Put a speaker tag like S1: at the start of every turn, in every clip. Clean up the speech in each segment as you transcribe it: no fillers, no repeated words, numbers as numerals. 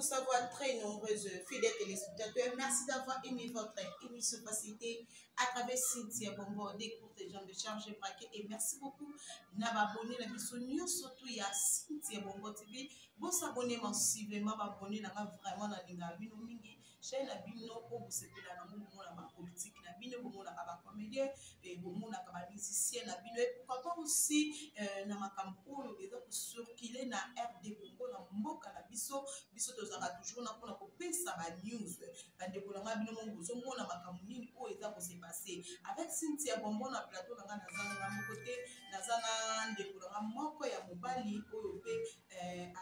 S1: vous savoir très nombreuses fidèles téléspectateurs. Merci d'avoir aimé votre émission facilitée à travers Cynthia Bombo, des courtes jambes de charge braquées. Et merci beaucoup d'abonner la vidéo surtout il y a Cynthia Bombo TV. Bon s'abonner massivement, abonner vraiment dans les mingi. Chez la bino, pour vous séparer dans le monde de la politique, la bino, pour mon comédien, et pour mon musicien, la bino, et pourquoi pas aussi dans ma campagne, et donc circuler dans RD Congo, dans Mboka, la biso, biso tozanga toujours na pona ko pesa ba news, ba dekolanga bino mon bozo mona makamuni o eza ko se passer avec Cynthia Bombo na plateau na nazana na mokote, nazana ndekolanga moko ya mobali oyo pe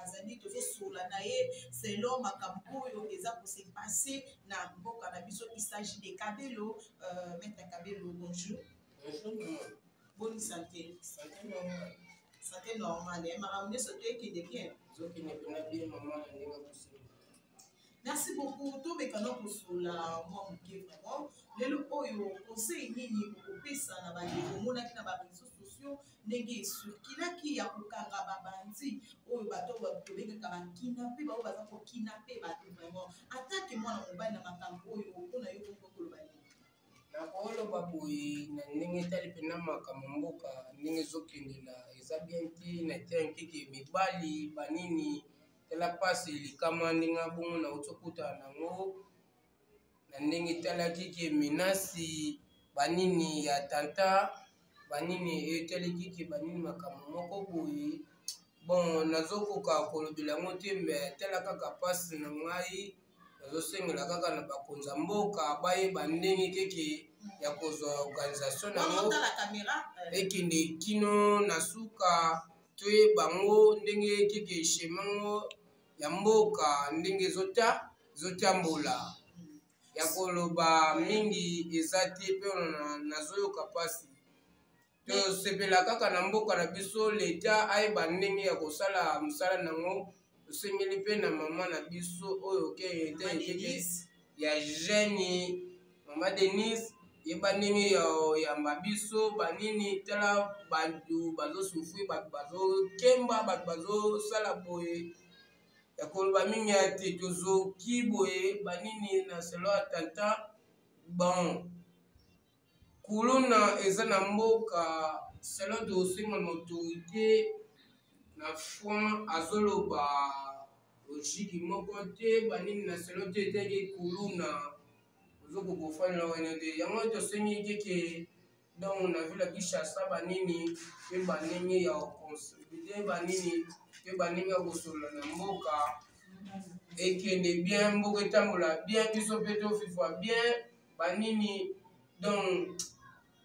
S1: azali tozo sola na ye selon makambo oyo eza ko se passer na mboka na biso. Il s'agit de Kabelo, maître Kabelo, bonjour.
S2: Bonjour.
S1: Bonne santé.
S2: Santé normale.
S1: Santé normale. Maman, ce qui est bien. Merci beaucoup. Tout le monde pour la moi vraiment. Le oyo conseil nini okopesa na bandi omona ki na ba réseaux sociaux ndenge circulaki ya kokanga babandi oyo bato babenga ka kidnapper ba baza ko kidnapper bato vraiment attaque mwana mobali na makambo oyo mpona yo kokoloba nini
S2: na koloba boye na ndenge etali mpena makambo mboka ndenge ezokendela eza bien te na tia nkeke mibali banini tala pasi likama ndenge abongo na otokutana nango na ndenge etalaki ke menasi banini ya tanta banini etalaki ke banini makambo moko boye bon nazokoka kolobela yango te mbe tala kaka pasi na ngai nazosengela kaka na bakonza mboka bayeba ndenge keke ya kozwa organisation nango ekende kino na suka toyeba ngo ndenge keke shemango ya mboka ndenge ezotambola ya koloba mingi eza te mpe nazoyoka pasi tosepela kaka na mboka na biso leta ayeba ndenge ya kosala mosala nango tosengeli mpe na mama na biso oyo keke ya jeune mama Denise yeba ndenge ya yamba biso banini tala bantu bazosufri bato bazokemba bato bazosala boye ya koloba mingi ya te tozoki boye banini na selo ya tata bon kuluna eza na mboka selo tosenga na autorité na foi azoloba logiki moko te banini na selo te eteki kuluna ozokokofana wana te yango tosengi keke donc na ville ya Kinshasa banini mpe banenge ya konsolide banini mpe banenge ya kosolola na mboka ekende bien mboka etambola bien biso mpe tofifwa bien banini donc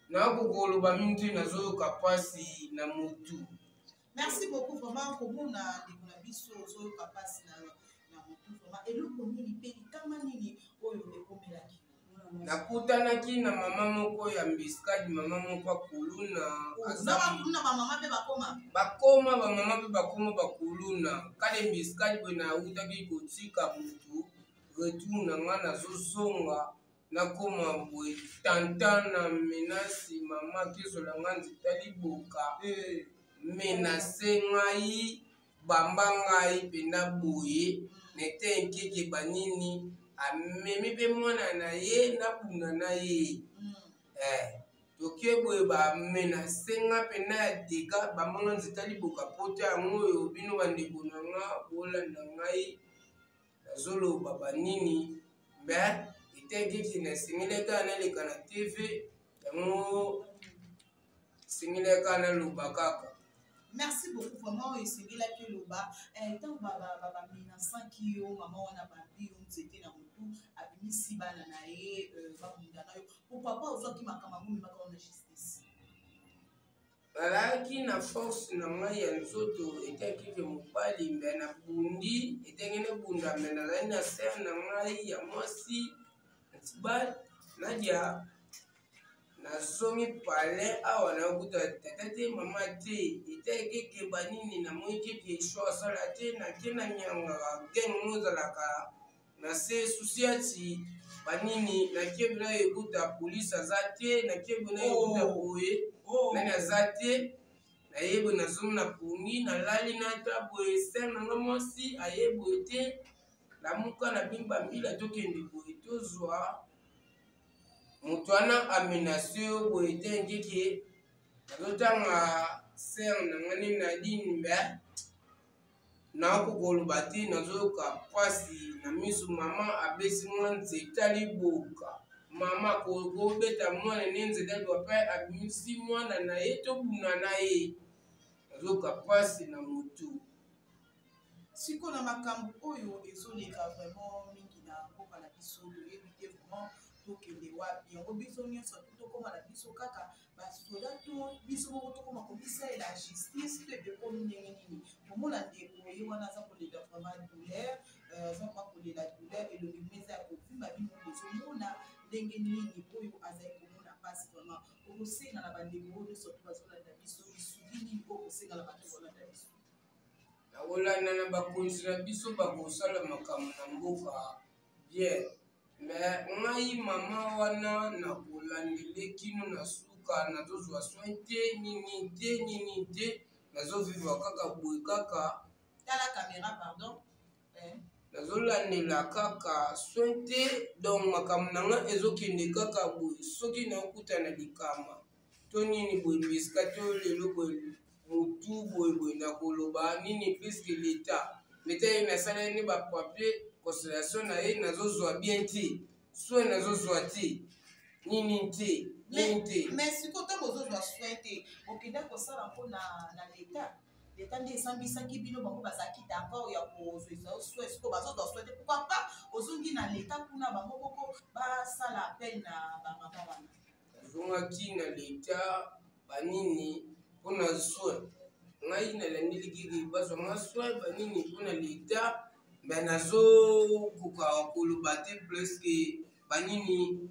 S2: nakokoloba mingi te nazoyoka pasi na motu.
S1: Merci beaucoup vraiment komona ndeko na biso ozoyoka pasi na motu vraiment eloko nini mpe likama nini oyo ekomelaki
S2: nakutanaki na mama moko ya mbiskadi mama moko akuluna bakoma bamama mpe bakoma bakuluna kale mbiskadi boye nautaki kotika mutu retour na nga nazozonga nakoma boye tanta na menasi mama kizola nga nzita liboka menase ngai bamba ngai mpena boye nete nkeke banini amemi mpe mwana na ye nabunda na ye toke boye bamenase nga mpena ya deka bambanga nzita liboka pota yango oyo bino bandeko na nga bolanda ngai nazoloba banini mbe etekeki nasengelaka naleka na tv yango sengelaka naloba kaka.
S1: Merci beaucoup vraiment esengela ke loba tant baba menaçant ki yo mama wana babi yo nzete na motu abimisi bana na ye babunda na yo pourquoi pas ozwaki makambo ngumi makao na justice
S2: balaki na force na ngai ya nzoto etaki ke mobali mbe na bundi etenge ne bunda mbe nazali na ser na ngai ya mwasi ntibali nadia nazongi pale awa nakuta tata te mama te etekeke banini na moi keke choix asala te nake na nyanga genge mozalaka na se susi ati banini nakebi na ekuta polisi aza te nakebi na ekuta boye nani aza te nayebi nazongi na pongi nalali nata boye ser nanga mwasi ayeboye te lamuka na bimba mbila tokende boye tozwa moto wana amenasio boye te ngeke nazotanga ser na ngani na dini mbe nakokoloba te nazoyoka pasi na miso mama abesi mwa nzeta liboka mama kobeta mwana ne nzeta liboka abimisi mwana na ye tobuna na ye nazoyoka pasi na motu.
S1: Siko na makambo oyo ezoleka vraiment mingi na mboka na biso toyebi te vraiment tokende wapi yango biso nyonso tokóma na biso kaka basoda to biso moko tokóma komisalela justice to ebekomi ndenge nini komona ndeko ye wana aza kolela vraiment douleur aza mwa kolela douleur elongi meza ya kovimba bino ezomona ndenge nini oyo azali komona mpasi vraiment okosenga na bandeko oyo nyonso to bazolanda biso bisuki nini okosenga na bato kolanda biso
S2: nakolanda na bakonzi na biso bakosala makambo na mboka bien mais ngai mama wana nakolandele kino na suka nazozwa soin te nini te nazovivre kaka boye kaka
S1: tala caméra pardon
S2: nazolandela kaka soin te donc makambo na nga ezokende kaka boye soki naokuta na likama to nini boye bisika to lelo boye motu boye nakoloba nini puisque leta ye nasala ye ne bapapier constellation na ye nazozwa bien te soin nazozwa te nini te
S1: mais siko ntango ozozwa soin te okenda kosala mpo na leta nde esambisaki bino bango bazalaki d'accord ya kozwisa soin siko bazozwa soin te pourquoi pas ozongi na leta kuna bango moko basala appel na bamama wana
S2: azongaki na leta banini mpona soin ngai nalandeli kiki bazwanga soin banini mpona leta mbe nazokoka koloba te preske banini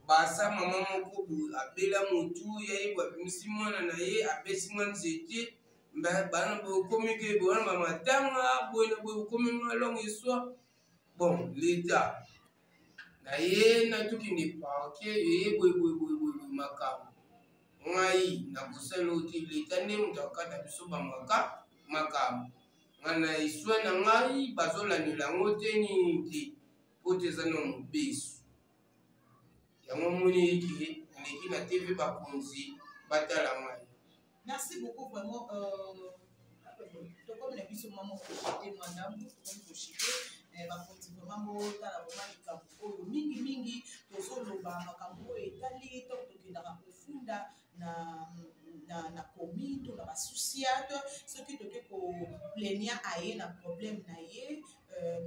S2: basa mama moko abela motu yaye babimisi mwana na ye apesi mwa nzete mbe bana bokomi ke bowana bamatanga boyena boye bokomi mwa longo eswa bon leta na ye natokende parke eye boye makambo ngai nakosala oti leta nde moto akata biso makambo nga na eswa na ngai bazolandela yango te nini te po te eza na mobeso yango moni eke eleki na tv bakonzi batala ngai.
S1: Merci beaucoup vraiment tokomi na biso mama koshite mwandamu tokomi koshite bakonzi vraiment botala vraiment likambo oyo mingi tozoloba makambo oyo etali to tokendaka kofunda na komi to na basusiate soki toke koplenia aye na problème na ye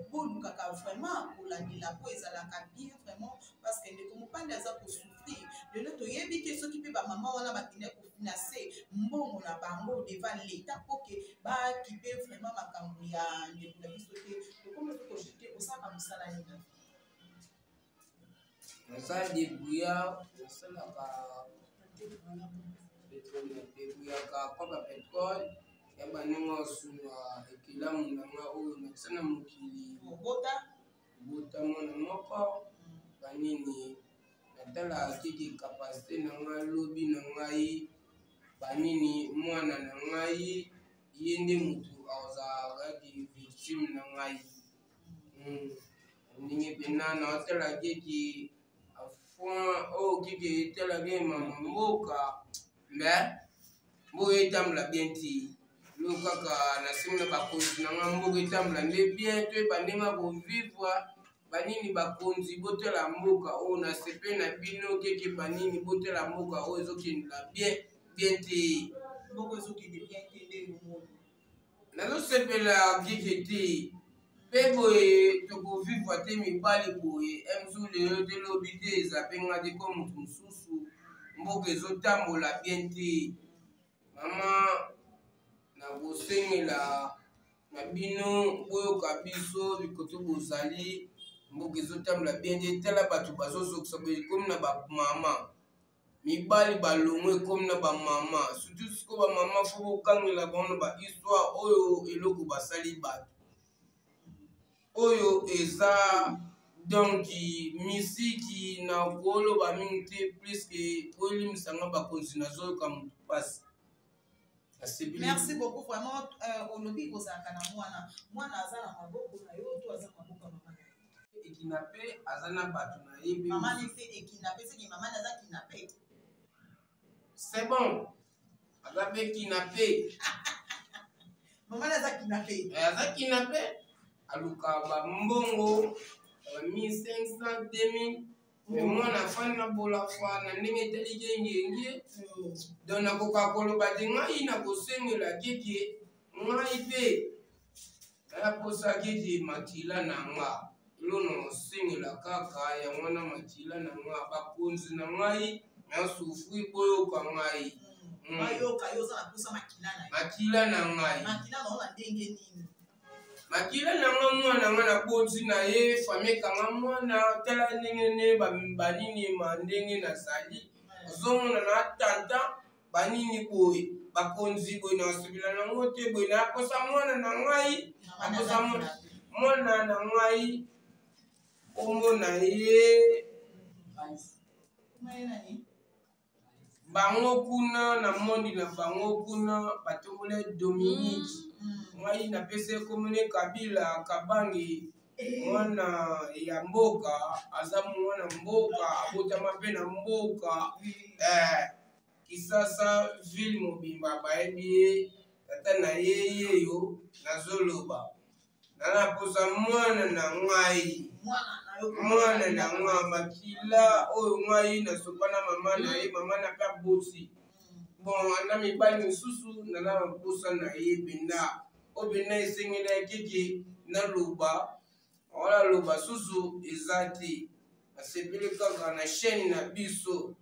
S1: bolukaka vraiment kolandela po ezalaka bien vraiment parce que ndeko mopandi aza kosouffrir lelo toyebi te soki mpe bamama wana bakende kofinanse mbongo na bango devant leta mpo ke bakipe vraiment makambo ya ndeko na biso te tokomi kokojete osalaka mosala nini
S2: naza debuya nasalaka debuyaka koba petrole ya baninga osunga ekelamu nanga oyo nakisana mokili
S1: obota
S2: mwana moko banini natala kiki kapasite na ngai lobi na ngai banini mwana na ngai ye nde motu azalaki victime na ngai ndenge mpena naotala kiki afin oyo kiki etalaki mama mboka mbe mboka etambola bien te lo kaka nasimi na bakonzi na nga mboka etambola nde bien to ebandenga kovivre banini bakonzi botala mboka oyo nasepe na bino keke banini botala mboka oyo ezokendela bien te
S1: mboka ezokende bien te nde
S2: nazosepela keke te mpe boye tokovivre te mibali boye mzu lelo te lobi te ezapenga te ko motu mosusu mboka ezotambola bien te mama nakosengela na bino boyoka biso bikoto bozali mboka ezotambola bien te tala bato bazozokisa boye ekomi na bamama mibali balongo ekomi na bamama surtout siko bamama fo bokangela bango na bahistoire oyo eloko basali bato oyo eza donc misiki na koloba mingi te puisque oyelimisanga bakonzi nazoyoka motu mpasi.
S1: Merci beaucoup vraiment olobi kozalaka na mwana aza na maboko na yo to aza maboko
S2: kidnappé azana bato na yebi.
S1: Maman est kidnappé, c'est que maman est kidnappé.
S2: C'est bon. Azabe kidnappé.
S1: Maman est kidnappé.
S2: Aza kidnappé. Aluka ba mbongo 1500 2000. Mais moi na fan na bola fa na ndenge telige ngenge. Donc na koka koloba de ngai na kosengela keke ngai pe. Na posa keke makila na nga. Lono sengela kaka ya mwana makila na nga bakonzi na ngai na sufui boyo ka ngai.
S1: Mayoka yoza na posa makila na.
S2: Makila na ngai.
S1: Makila na ona ndenge nini?
S2: Makila na nga mwana nga na bonzi na ye famille kanga mwana tala ndenge ne banini mandenge na sali. Ozomona na tanta banini boy bakonzi boy na subila na ngote boy na posa mwana na ngai. Aposa mwana na ngai. Omo na ye. Bango kuna na mondi na bango kuna batongole Dominique. Ngai na pese komune Kabila Kabangi mwana ya mboka aza mwana mboka abotama pe na mboka Kisasa ville mobimba baebi tata na ye yo nazoloba nana posa mwana na ngai mwana na nga makila oyo ngai na sopana mama na ye mama na ka bosi bon ana mibali misusu nana posa na ye benda obena esengela keke na loba wala loba susu ezati asepeli kaka na chaîne na biso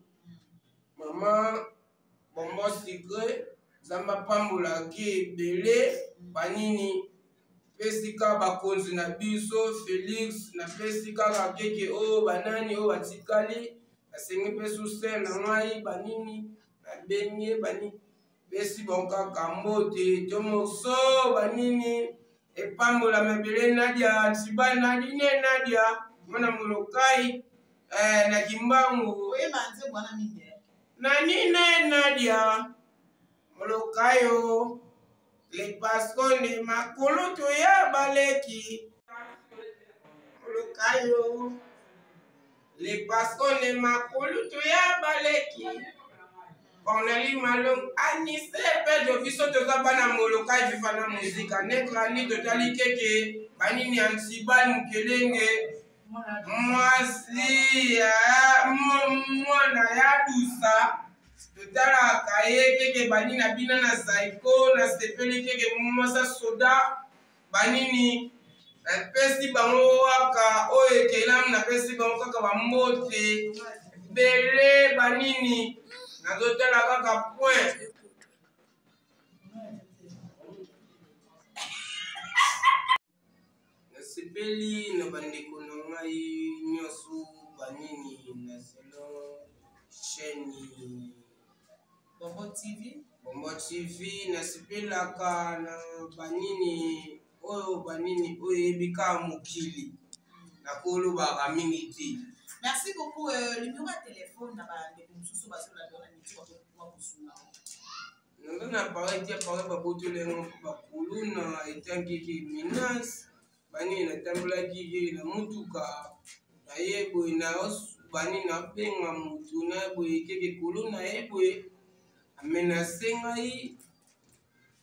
S2: mama Bombo Secret zamba pambola ke bele banini pesika bakonzi na biso Felix na pesika ka keke o banani o batikali asengi pesu se na ngai banini na benye bani besi bonka kambote tomoso banini epambola mebele Nadia Tiba Nadine Nadia mwana molokai na kimbangu
S1: Oye manze bwana mingi.
S2: Nanine Nadia molokayo le pascone makolo to ya baleki molokayo le pascone makolo to ya baleki Cornelie Malong anise pedo biso toza bana molokai vivana muzika nekrani totali keke banini antiban mukelenge mwasi ya mwana ya dusa totala kaye keke banini abina na saiko na sepeli keke mwasa soda banini na pesi bango waka oyo kelam na pesi bango kaka bambote bele banini nazotala kaka point nasepeli na bandeko na ngai nyonso banini na selon chaîne Bombo TV nasepelaka na banini oyo ebika mokili nakolobaka mingi te.
S1: Merci beaucoup. Le numéro de téléphone de Moussou Basola dans la mission
S2: de na parole dia parole babotolengo bakulu na etangiki menace bani na tambola gigi na mutuka na yebo na bani na benga mutu na boye keke kulu na yebo amenace ngai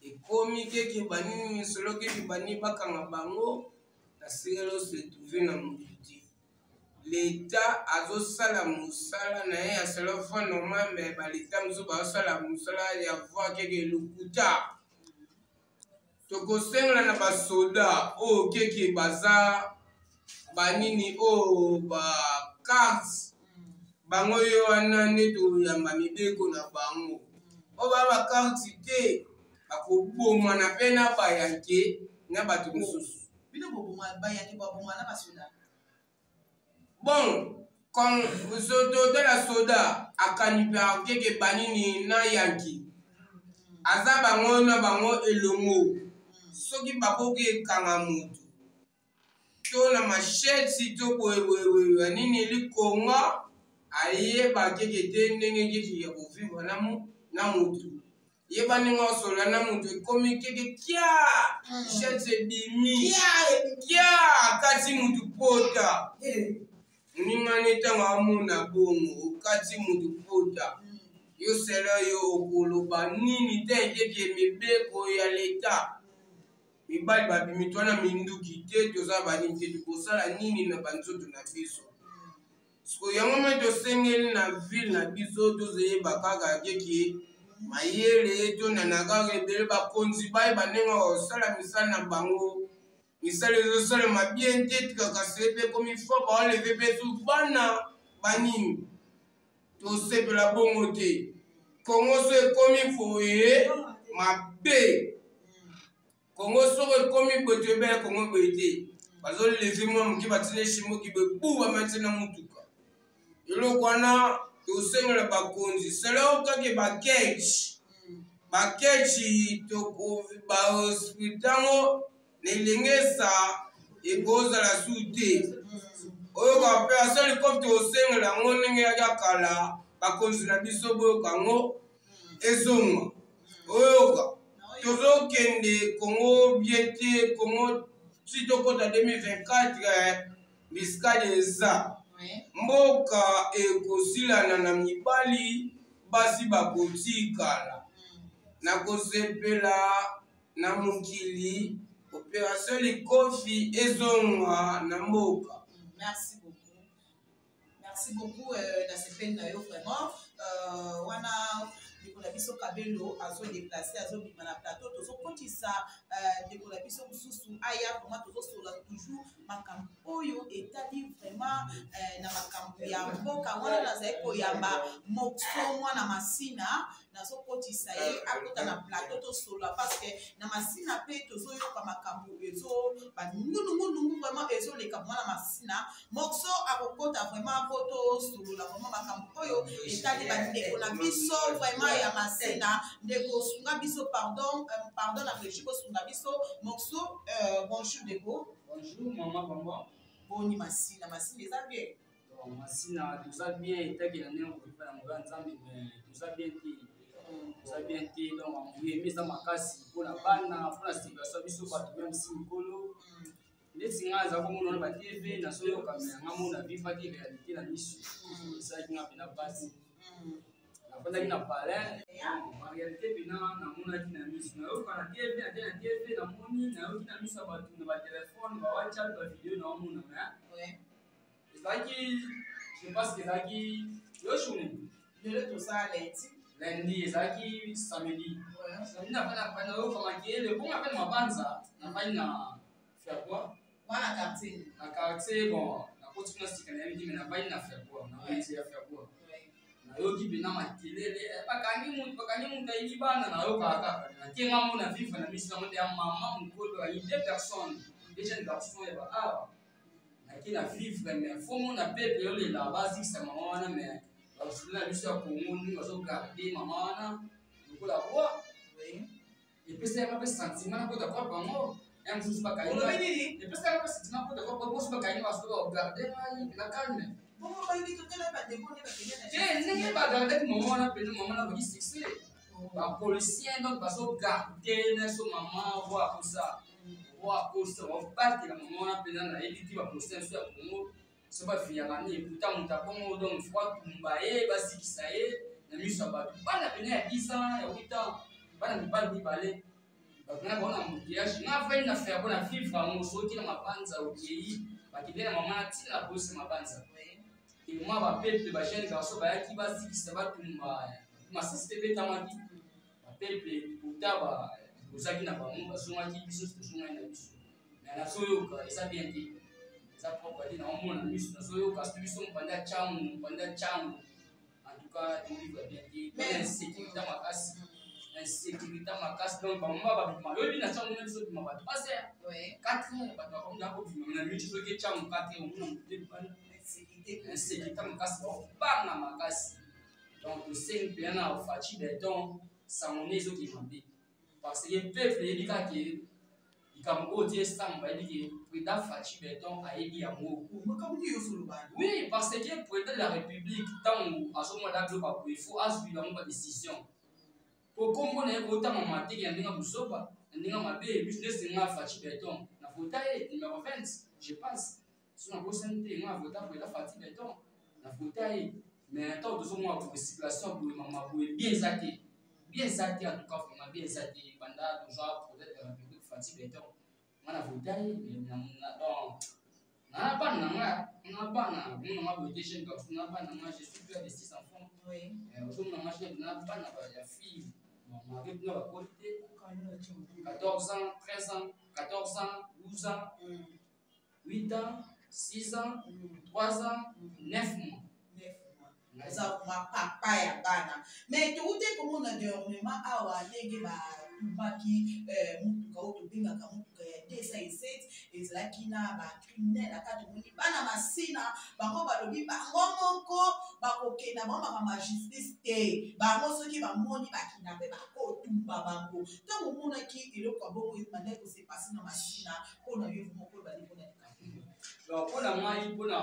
S2: ekomi keke bani misolo keke bani bakanga bango na singelo se trouver na mutu. L'État a sala musala na ye asala fois normal mais l'État musu ba sala musala ya voir keke lukuta tokosenga na basoda o keke baza banini o ba carte bango yo wana neto ya mibeko na bango o ba carte te akoboma na pena bayanke na bato mususu
S1: bino boboma bayanke boboma na basoda.
S2: Bon, comme vous de la soda, à Kanipa, keke banini na yanki. Aza bango na bango elongo. Soki bakoke kangamutu. To na machete to boye nini li konga aye ba keke te ndenge keke ya kuvivre na mutu. Yeba ninga osola na mutu komi keke kia shetse bimi kia kati mutu pota ninga nitanga amuna bongo kati mutu pota yo sela yo okoloba nini te keke mibeko ya leta mibali babimitwana minduki te toza banini te tukosala nini na banzoto na biso siko yango me tosengeli na ville na biso tozeyeba kaka keke mayele tonana rebele bakonzi bayeba ndenge osala misala na bango misala ezosalema bien te kaka sepe komi fo baoleve mpe su bana banini tosepela bongo te kongo so ekomi foye mabe kongo soko ekomi boye toyebela kongo boye te bazoleve mwa moke batine shimoki boye bu bamati na mutuka eloko wana tosengela bakonzi selo kake bakechi toko bahospitango nelengesa ekozala su te oyo kape asali kofi tosengela yango ndenge yaka kala bakonzi na biso boyo kango ezonga oyoka tozokende kongo bien te kongo si tokota 2024 biskade eza mboka ekosilana na mibali basi bakotikala na kosepela na mokili opération likofi ezonga na mboka.
S1: Merci beaucoup. Merci beaucoup nasepeli na yo vraiment wana ndeko na biso Kabelo azo déplacer azo bima na plateau tozokotisa ndeko na biso mosusu aya vraiment tozosola toujours makambo oyo etali vraiment na makambo ya mboka wana nazali koyamba Moxo mwana Masina nazokotisa ye akota na plateau tosola parce que na Masina mpe tozoyoka makambo ezo bangunungunungu vraiment ezoleka mwana Masina Moxo akokota vraiment po tosolola vraiment makambo oyo etali bandeko na biso vraiment ya Masina ndeko sunga biso pardon na régie ko sunga biso Moxo bonjour ndeko.
S3: Bonjour maman Bamba.
S1: Boni Masina eza bien.
S3: Masina tout ça bien etaki na nene ko fa na mobile nzambe mais tout ça bien ti donc on aimé ça makasi pona bana pona situation biso bato même si mikolo ndeti nga za komona ba TV na soyo kamera ngamona viva ki réalité na misu ça ki ngapena basi napenda kina pale en réalité bina na mona kina misu na yo kana TV na TV na moni na yo kina misu ba tu na ba téléphone ba WhatsApp ba vidéo na mona
S1: ouais
S3: ezaki je pense que ezaki yo journée
S1: tout ça
S3: lundi ezaki samedi na pana yo kama kiele bon appelle mabanza na bali na faire quoi
S1: wana quartier
S3: bon na continue sika na midi na bali na faire quoi na bali ya faire quoi na yo kibina makelele bakangi muntu ili bana na yo kaka na kenga mona vivre na mission monde ya mama mukolo ya deux personnes des jeunes garçons et ba qui na vivre mais faut mon appel yo la base ça maman wana mais la mission ya Congo ni bazo garder maman wana lokola roi et puis c'est un sentiment ko d'accord bango un jour pas kaino et puis c'est un sentiment ko d'accord bango pas kaino parce que garder la calme
S1: bon ba ndi to tela ba de bonne ba
S3: ne pas garder maman wana pe maman na ba succès ba policier donc bazo garder na so maman voir tout ça voir poste on battre la maman wana pe na editi ba poster sur ya Congo so ba fiya ngani puta mutakongo donc fois tumbaye basikisa ye na miso bato bana pene ya 10 ans ya 8 ans bana mibali bale bakuna bona mutiage na fa ina faire bona vivre mo so kila mabanza okei bakidena mama tina pose mabanza et moi ba peuple ba jeune garçon ba yaki basikisa batumba masiste betamaki ba peuple puta ba ozaki na bango bazongaki biso tozongaki na biso mais na soyoka eza bien te eza propre te na omona miso na soyoka soki biso mopanda cango en tout cas tolivre bien te insécurité makasi donc bamoma babima yoyebi na cango na biso bima bato base 4 heures bato bakomona kobima na miti soki cango 4 heures omona mote libana insécurité makasi babanga makasi donc tosengi mpena na faci beton sangone ezokima te parce que peuple yebi kaka likambo oyo tie samba yebi ke président Faci Beton ayebi yango oui parce que président de la république ntango azomona biloko akoye faut azwi yango ba décision po kombo na ye kota mama tiki ya ndinga busoba ndinga mabe business nga Fati Beton na vota ye numéro 20 je passe so na kosante nga vota pour la Fati Beton na vota ye mais tant de moi pour circulation pour mama pour bien zate en tout cas vraiment bien zate pendant genre peut-être la République Fati Beton nga na vota ye mais na donc na bana nga beauté jeune garçon na bana nga je suis père de 6 enfants oui aujourd'hui na nga je na bana ya fille mon mari na ba côté 14 ans 13 ans 14 ans 12 ans 8 ans 6 ans 3 ans 9 mois
S1: eza papa ya bana mais toute komona dernièrement awa ndenge batubaki motuka oyo tobengaka motuka ya 207 ezalaki na bacriminel aka tomoni bana masina bango balobi bango moko bakokenda bango bakama justice te bango soki bamoni bakina mpe bakotumba bango ntango omonaki eloko ya bongo ebanda kosepase na masina mpona yo moko oyo bali mpona
S3: mpona ngai mpona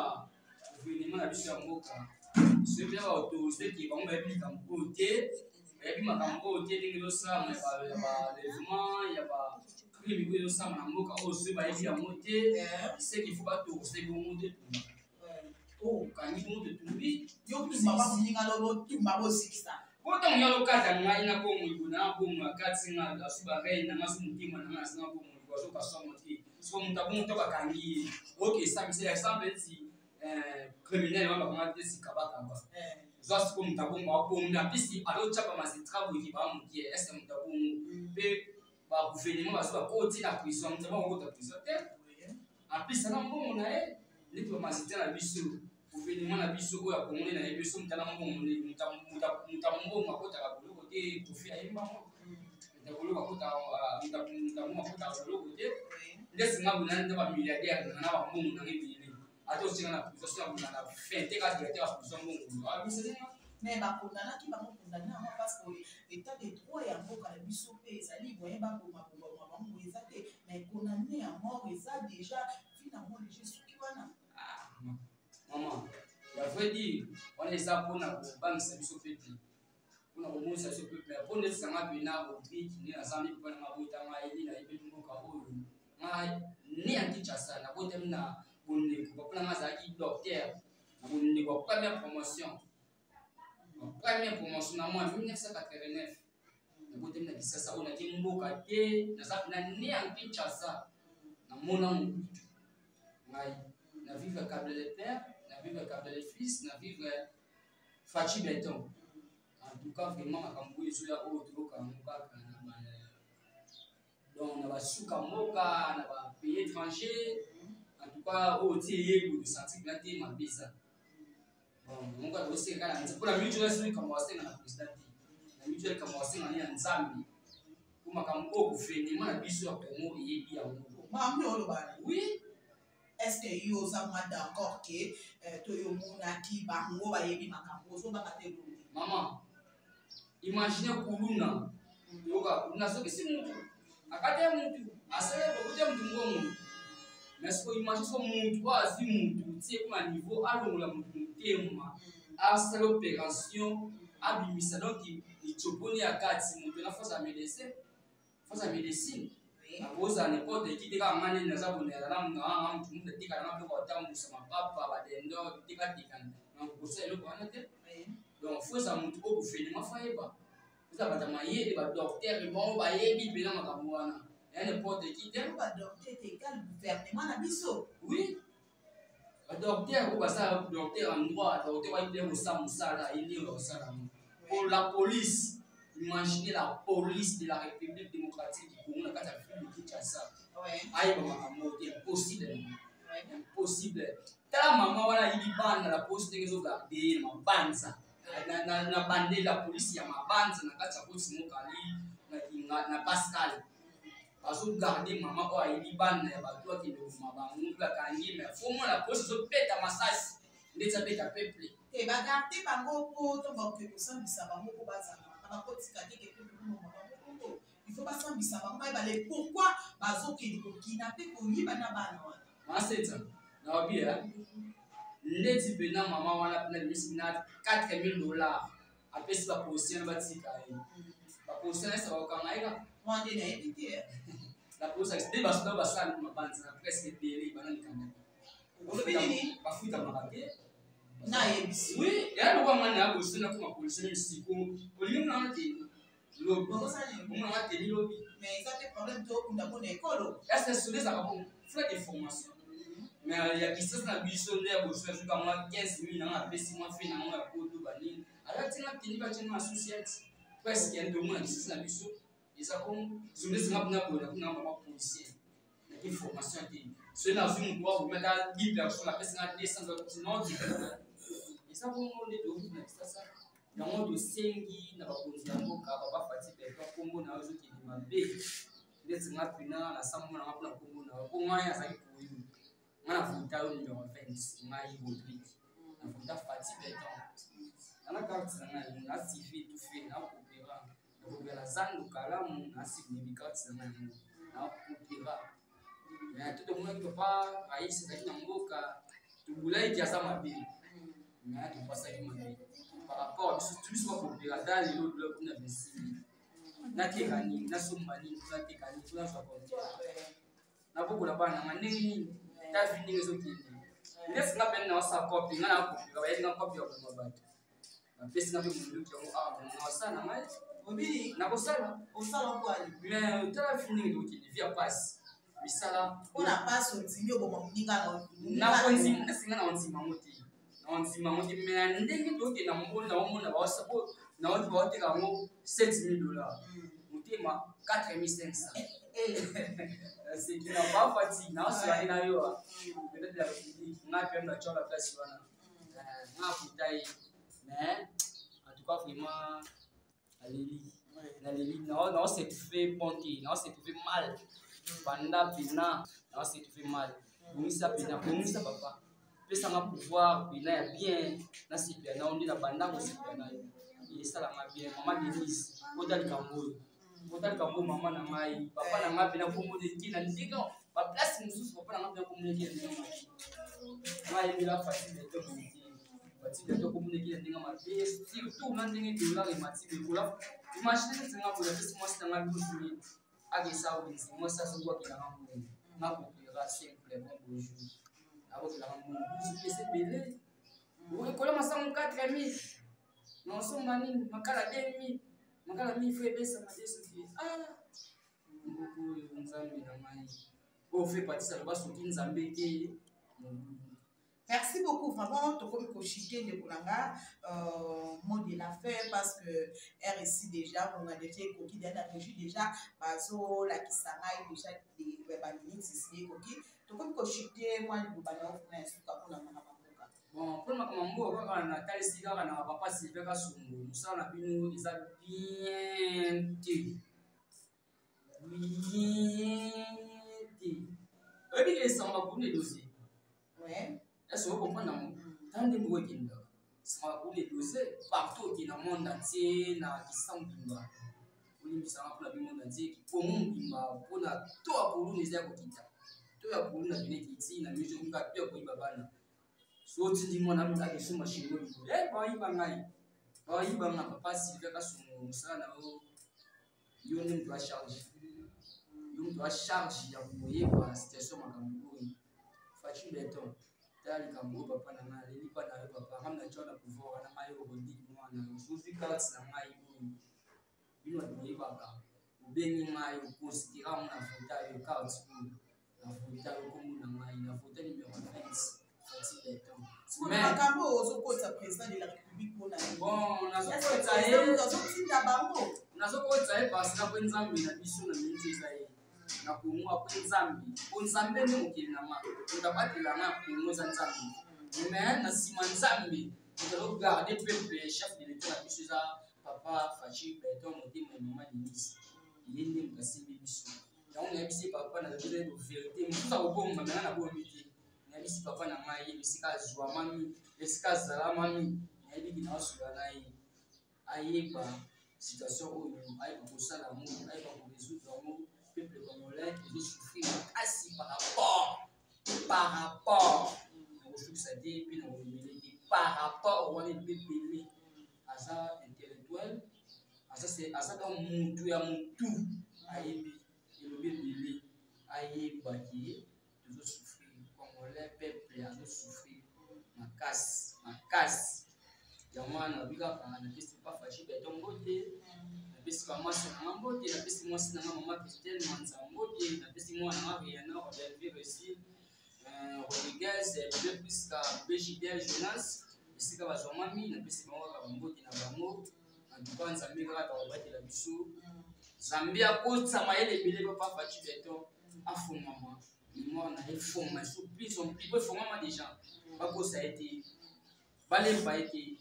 S3: gouvernement na biso ya mboka soki ya baautorité ki bango bayebi likambo oyo te bayebi makambo oyo te ndenge ezosala ya balevement ya bacrime oyo ezosala na mboka oyo soki bayebi yango te seki fo batorse bongo te okangi bongo te tumbi po ntango ya lokata ngai na bomoi na bomoi akati nga asu bareine na ngaso motima na ngai asinga bomoi azokaswamo te soko moto abongo to bakangi ye oke esambisa exemple eti criminel wana bakanga te sikabakaba zwa siko moto abongo abongo na mpisi alocapa masitra boyeki bamukie ese moto abongo mpe bagouvernement baso bakoti na prison moto abongo okota prison te ampisa na mbongo na ye ndeti bamasitra na biso gouvernement na biso oyo akongoli na ye biso moto ana mbongo mbongo akotaka boloko te kofi ayembango boloko akotaka boloko te ndesinga bonani nde bamilliardaire na bambongo nange ebele ate osinga na prison na fin te kaka directeur ya prison mbongo abisenga
S1: mais bakondanaki bango kondane yango parce que état de droit ya mboka na biso mpe ezali moyen babomabomama bango eza te mais kondane ya mort eza déjà finalement léger soki wana
S3: mama ya vrai dire wana eza mpona kobangisa biso peple mpona komonisa biso peple mpo ndesisanga mpena obiki nde nazambi mpona mabotanga eli nayebi mboka oyo ngai ne ya kinshasa nabotami na bondeko bapona nga azalaki docteur na bondeko ya première promotion na moi 1989 nabotami na kisasa oyo naki mboka te naza mpena ne ya kinshasa namona mobutu ngai na vivre câble de père na vivre câble de fils na vivre Fati Beton en tout cas vraiment makambo oyo ezoya oyo toyokango kaka donc na basuka mboka na bapays étranger en tout cas oyo ti eyebo tosanti mpena te mabeza mongo atoseka kaka na nzambe mpona mutuel soki likambo wasenga na président te na mutuel likambo wasenga ni ya nzambe mpo makambo oyo gouvernement na biso ya Congo eyebi yango
S1: mambi olobana
S3: oui
S1: est-ce que yo oza mwa d'accord ke toyomonaki bango bayebi makambo ozobaka te
S3: mama imagine kuluna yoka kuluna soki si mutu akate mutu asala kokute mutu mbongo mais siko imagine so mutu oyo azwi mutu tie kuma niveau alongola mutu motema asala opération abimisa donc icoponi ya kati mutu na force ya médecine akoza n'importe qui te kaka ngani naza bonela na nga mutu mutu atikala na biloko atambusa mapapa badendo tikatikana na kokosa eloko wana te donc foza mutu oyo gouvernement fayeba eza bato mayele badocteur bongo bayebi mpena makambo wana ya n'importe qui te
S1: badocteur te égal gouvernement na biso
S3: oui badocteur oyo basala docteur en droit docteur bayebi kosala mosala elenge kosala pour la police. Imaginez la police de la République démocratique du Congo na kati ya ville de Kinshasa. Aïe maman, c'est impossible. Impossible. Tala maman wana yibi banda la police ndenge zo garder ma banza. Na bande la police ya mabanza na kati ya police mokali na Pascal. Bazo garder maman oyo yibi banda ya bato ki ndo mabangu la kangi mais faut moi la police zo peta masasi. Ndetsa peta peuple.
S1: Et ba garder bango ko to ba ke kosambisa bango ko bazana. Il faut pas s'embisser. Pourquoi bazo qui kidnapper pour y bana bana wana.
S3: Maseta. Na obia. Leti pena mama wana pena misina $4000. Apesi ba position batika ye. baposition esa bakokanga ye kaka
S1: mwande nayebi te
S3: na position nde basoda basala mabanza presque ebele bana likanda
S1: olobi nini
S3: bafutamaka te
S1: nayebisi
S3: oui ya lokwa ngani ya position nakoma position siko olingi nanga te lobi omona te lobi
S1: mais eza te problème to okunda mpona ekolo
S3: ese soda ezaka bon frais de formation mais ya kisasa na biso nde ya position ezoka mwa 15 000 nanga apesi mwa fe nango ya kodo banini alatina teni batiana associate presque ya ndomona kisasa na biso eza comme soda ezinga mpona bola kuna mama policier naki formation te soki nazwi motu wakometa bible ya kosola apesinga 200 noti eza bongo nde tokuna kisasa yango tosengi na bakonzi ya mboka babafati pepa nkombo na yo ezokende mabe ndeti nga mpena nasambona nga mpona nkombo na yo po ngai azali koyo nga na vota oyo numero 20 ngai rodrik na vota fati peton nana karte na ngai na sive etufe na kopera zando kalamu na sivinebi karte na ngai na kopera mais toto monaki papa aisi ezali na mboka tobulaiki aza mabe mais topasaki mabe par rapport biso bakopera ta lelo biloko kuna vesili nateka nini nasomba nini nateka nini tunazwa kontea nabokola bana nanga ndenge nini ta vi ndenge ezokende ndesi nga pene naosala kopi nga nakopera bayeli nga kopi ya koma bato bapesi nga mpe monduki yango awa nawasala na ngai
S1: obili
S3: nakosala
S1: osala kwani
S3: mais tala vi ndenge tokende vi ya pasi misala
S1: mpona pasi ondimi oboma moninga
S3: nasinga na ondima ngo te ondima ngo te mais ndenge tokende na mboli na omona baosapo naoti baoteka yango 7 000 $. Motema 4500 sekina bafati naosala na yo peut-être la République nga pe na chola place wana nga kutai mais en tout cas vraiment aleli na se fait ponti na se fait mal banda pena na se fait mal komisa pena komisa papa pesa nga pouvoir pena ya bien na sipia na ondi na banda ko sipia na yo esala nga bien mama Denise otali kambo mama na ngai papa na ngai pena komona ekina ndinga ba place mosusu papa na ngai pena komona ekina ndinga ngai bila facile to komiti batile to komona ekina ndinga mabe surtout na ndenge dollar ematile kola imagine tsinga kola pesa moi sina ngai 12 000 agesa obenzi moi ça so kwa kila ngambo na kopera simple bon bonjour abo kila ngambo pesa belé kola masango 4 000 non somba nini makala 2 000 makala mi fait besa madeso ki ngoko nzambe na mai o fait partie ça ba soki nzambe te
S1: merci beaucoup vraiment tokomi koshite de kolanga mot de la fin parce que RSI déjà on a déjà koki déjà régi déjà bazo la kisangai déjà de ba minutes ici koki tokomi koshite moi de bana na suka kuna mama
S3: bon pour makambo kaka na talisi kaka na papa Sylvain Kasongo musala na bino eza bien te oyebi ke esanga kuna edosie est-ce que vous comprenez non tant de mots qui nous ça pour les dossiers partout qui dans le monde entier na qui sont bimba olimbi sanga pour le monde entier qui pour mon bimba pour na to pour nous les kokita to ya pour na bine kiti na mijo nga pia ko ibabana so tindi mona mta ke suma shiro ba iba nga papa Sylvain Kasongo musala na yo ni mtu a charge ya kuyepa situation makambo oyi fachi beton tali kambo papa na ngai leli pa na yo papa ngamna chona pouvoir na ngai obodi mwana sufi carte na ngai oyi bino de baba ubengi ngai considérer mon avota yo carte na vota yo komo na ngai na vota numéro 20 fachi beton
S1: mais makambo ozokota président de la République pour na
S3: bon nazokota ye parce que na nzambe na biso na minti ezali na kongo apres nzambe nde mokili na nga otabatela nga kongo eza nzambe mais na nsima nzambe ozogarde peuple chef de l'état na biso eza papa Fachi Beton motema ya mama Denise ye nde moto asimbi biso yango nayebisi papa na vérité mosusu akobonga mena na bombi te nayebisi papa na ngai ye esika azwamami esika azalamami nayebiki naosola na ye ayeba situation oyo ayeba kosala yango ayeba koresoudre yango peuple congolais ezosouffrir makasi par rapport nakosukisa te mpe na komemele te par rapport wana ebebele aza intellectuel azaka mutu ya mutu ayebi elobi ebele ayebaki tozosouffrir congolais peuple azosouffrir makasi yango wana nabi kaka napesi pa faci beto mbote napesi bamwasi nanga mbote napesi mwasi nanga mama Christelle Manza mbote napesi mwana nanga Rihanna Rodolphe Réussir Rodriguez bebe puiska Bégidel Jonas esika bazwa mami napesi bango kaka bambote na bango antuka nzambe kaka takobatela biso nzambe akotisa mayele ebele papa faci beto afungama mémoire na efungama so plus on plus efungama déjà bakosa ete balemba ete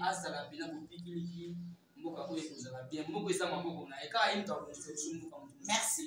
S3: azala pena bopikiliki mboka oyo ekozala bien mboka eza maboko na ye kaka ye moto akonisa biso mboka moto.
S1: Merci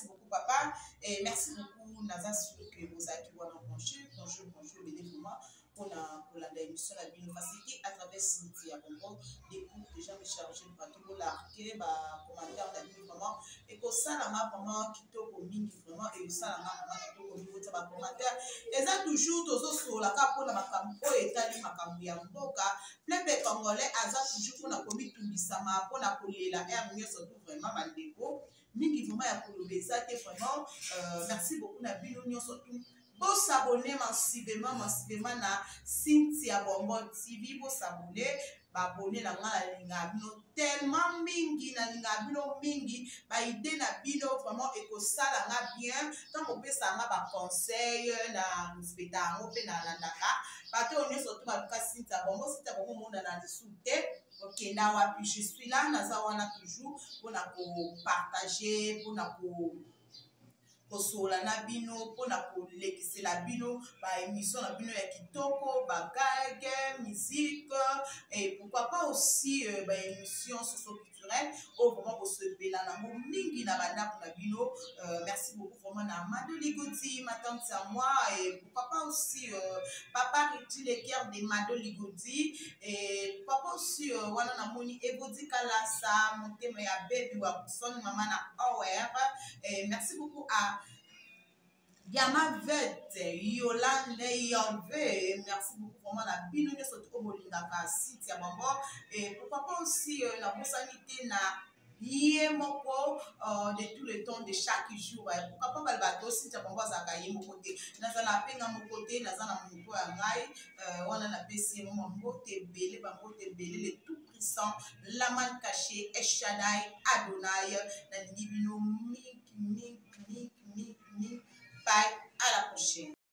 S1: beaucoup papa et merci beaucoup naza sûr que vous avez wana bonjour bénévolement pour la émission la bino facilité à travers Cynthia Bongo des cours déjà rechargés par tout l'arqué ba commentaire la bino vraiment et que ça la m'a vraiment kitoko mingi vraiment et ça la m'a kitoko niveau de ba commentaire et ça toujours tozo sur la ka pour la makambo etali makambo ya mboka plein de congolais aza toujours pour na komi tumbisama pour na kolela air mieux surtout vraiment bandeko mingi vraiment ya kolobeza te vraiment merci beaucoup na bino nyonso tout. Pour s'abonner massivement na Cynthia Bongo TV, pour s'abonner, abonner na linga bino tellement mingi na linga bino mingi, ba idée na bino vraiment eko sala nga bien, tant qu'on peut ça ba conseil na spectacle pe na landaka, parce que on est surtout ba Cynthia Bongo monde na discuter. Ok, na wapi je suis là, naza wana toujours pour na partager, pour na kosola na bino pona kolekisela bino ba émission na bino ya kitoko ba gage musique et pourquoi pas aussi ba émission socio-culturelle au vraiment pour se bela na mingi na banda na bino. Merci beaucoup vraiment na Mado Ligodi ma tante à moi et pourquoi pas aussi papa Riti le cœur de Mado Ligodi et pourquoi pas aussi wana na moni Ebodi Kalasa montema ya baby wa son mama na OR et merci beaucoup à Yamavette, Yolande, Yonve, merci beaucoup vraiment la bino surtout au Bolingaka Cynthia Bongo et pourquoi pas aussi la bonsanité na Yemoko de tout le temps de chaque jour pourquoi pas balbato Cynthia Bongo azaka yemoko te nazala penga moko te nazala moto ya ngai wana na pesi mbote belé le tout puissant l'aman caché El Shaddai Adonai na libino mi. Bye, à la prochaine.